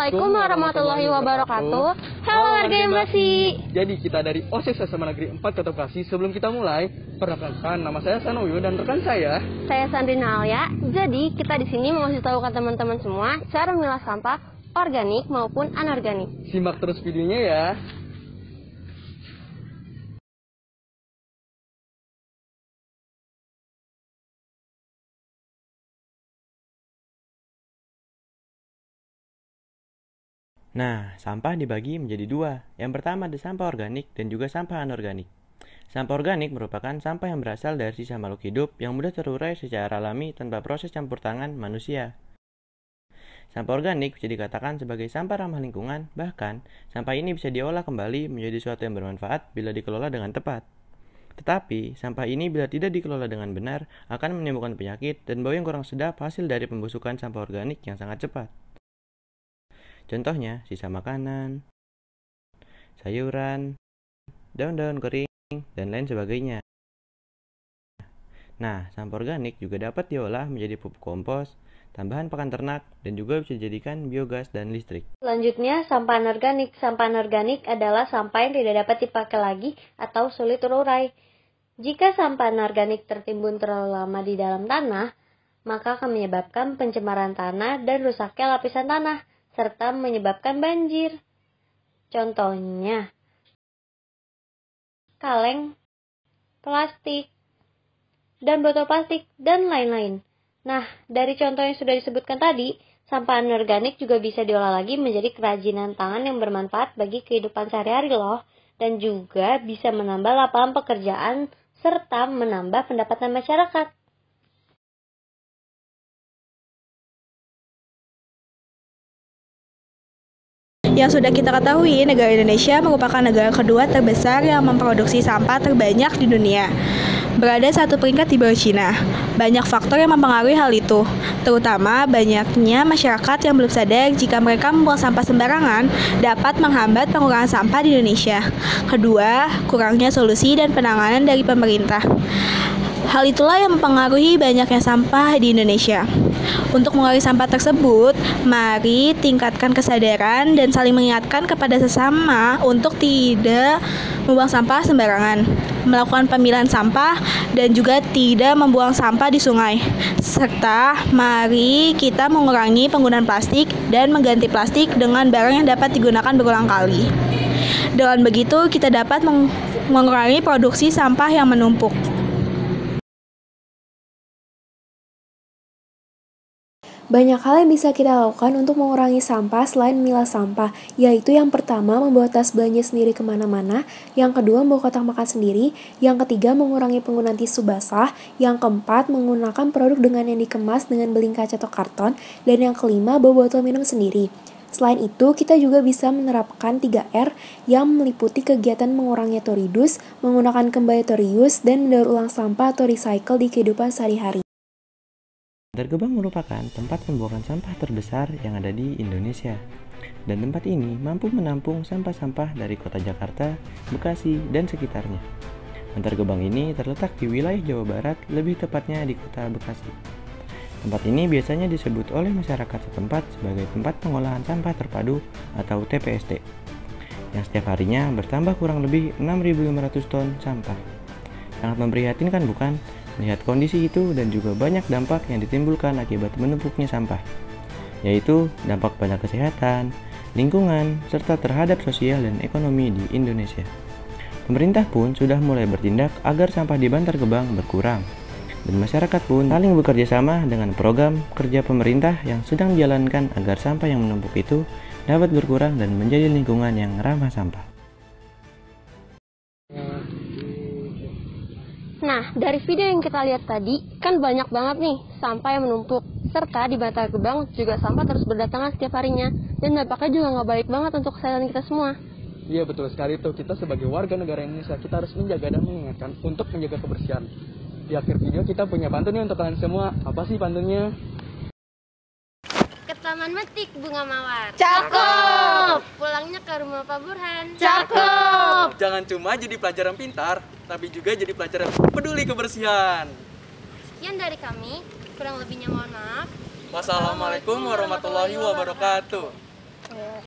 Assalamualaikum warahmatullahi wabarakatuh. Halo warga Embasi. Jadi kita dari OSIS SMA Negeri 4 Kota Bekasi. Sebelum kita mulai, perkenalkan nama saya Sanoyo dan rekan saya Sandrina Alia. Jadi kita di sini mau kasih tahu ke teman-teman semua cara memilah sampah organik maupun anorganik. Simak terus videonya ya. Nah, sampah dibagi menjadi dua. Yang pertama ada sampah organik dan juga sampah anorganik. Sampah organik merupakan sampah yang berasal dari sisa makhluk hidup yang mudah terurai secara alami tanpa proses campur tangan manusia. Sampah organik bisa dikatakan sebagai sampah ramah lingkungan, bahkan sampah ini bisa diolah kembali menjadi sesuatu yang bermanfaat bila dikelola dengan tepat. Tetapi, sampah ini bila tidak dikelola dengan benar akan menimbulkan penyakit dan bau yang kurang sedap hasil dari pembusukan sampah organik yang sangat cepat. Contohnya, sisa makanan, sayuran, daun-daun kering, dan lain sebagainya. Nah, sampah organik juga dapat diolah menjadi pupuk kompos, tambahan pakan ternak, dan juga bisa dijadikan biogas dan listrik. Selanjutnya, sampah anorganik. Sampah anorganik adalah sampah yang tidak dapat dipakai lagi atau sulit terurai. Jika sampah anorganik tertimbun terlalu lama di dalam tanah, maka akan menyebabkan pencemaran tanah dan rusaknya lapisan tanah, serta menyebabkan banjir. Contohnya, kaleng, plastik, dan botol plastik, dan lain-lain. Nah, dari contoh yang sudah disebutkan tadi, sampah anorganik juga bisa diolah lagi menjadi kerajinan tangan yang bermanfaat bagi kehidupan sehari-hari loh, dan juga bisa menambah lapangan pekerjaan serta menambah pendapatan masyarakat. Yang sudah kita ketahui, negara Indonesia merupakan negara kedua terbesar yang memproduksi sampah terbanyak di dunia. Berada satu peringkat di bawah Cina. Banyak faktor yang mempengaruhi hal itu, terutama banyaknya masyarakat yang belum sadar jika mereka membuang sampah sembarangan dapat menghambat pengurangan sampah di Indonesia. Kedua, kurangnya solusi dan penanganan dari pemerintah. Hal itulah yang mempengaruhi banyaknya sampah di Indonesia. Untuk mengurangi sampah tersebut, mari tingkatkan kesadaran dan saling mengingatkan kepada sesama untuk tidak membuang sampah sembarangan, melakukan pemilahan sampah, dan juga tidak membuang sampah di sungai. Serta mari kita mengurangi penggunaan plastik dan mengganti plastik dengan barang yang dapat digunakan berulang kali. Dengan begitu, kita dapat mengurangi produksi sampah yang menumpuk. Banyak hal yang bisa kita lakukan untuk mengurangi sampah selain memilah sampah, yaitu yang pertama membawa tas belanja sendiri kemana-mana, yang kedua membawa kotak makan sendiri, yang ketiga mengurangi penggunaan tisu basah, yang keempat menggunakan produk dengan yang dikemas dengan beling kaca atau karton, dan yang kelima bawa botol minum sendiri. Selain itu, kita juga bisa menerapkan 3R yang meliputi kegiatan mengurangi atau reduce, menggunakan kembali atau reuse, dan mendaur ulang sampah atau recycle di kehidupan sehari-hari. Bantar Gebang merupakan tempat pembuangan sampah terbesar yang ada di Indonesia. Dan tempat ini mampu menampung sampah-sampah dari kota Jakarta, Bekasi, dan sekitarnya. Bantar Gebang ini terletak di wilayah Jawa Barat, lebih tepatnya di kota Bekasi. Tempat ini biasanya disebut oleh masyarakat setempat sebagai tempat pengolahan sampah terpadu atau TPST, yang setiap harinya bertambah kurang lebih 6.500 ton sampah. Sangat memprihatinkan bukan? Melihat kondisi itu dan juga banyak dampak yang ditimbulkan akibat menumpuknya sampah, yaitu dampak pada kesehatan, lingkungan, serta terhadap sosial dan ekonomi di Indonesia. Pemerintah pun sudah mulai bertindak agar sampah di Bantar Gebang berkurang, dan masyarakat pun saling bekerja sama dengan program kerja pemerintah yang sedang dijalankan agar sampah yang menumpuk itu dapat berkurang dan menjadi lingkungan yang ramah sampah. Nah, dari video yang kita lihat tadi, kan banyak banget nih sampah yang menumpuk. Serta di Bantar Gebang juga sampah terus berdatangan setiap harinya. Dan dampaknya juga nggak baik banget untuk kesehatan kita semua. Iya betul sekali tuh, kita sebagai warga negara Indonesia, kita harus menjaga dan mengingatkan untuk menjaga kebersihan. Di akhir video kita punya pantun nih untuk kalian semua. Apa sih pantunnya? Ke taman metik bunga mawar. Cakep! Pulangnya ke rumah Pak Burhan. Cakep! Jangan cuma jadi pelajar yang pintar, tapi juga jadi pelajar yang peduli kebersihan. Sekian dari kami, kurang lebihnya mohon maaf. Wassalamualaikum warahmatullahi wabarakatuh. Kayak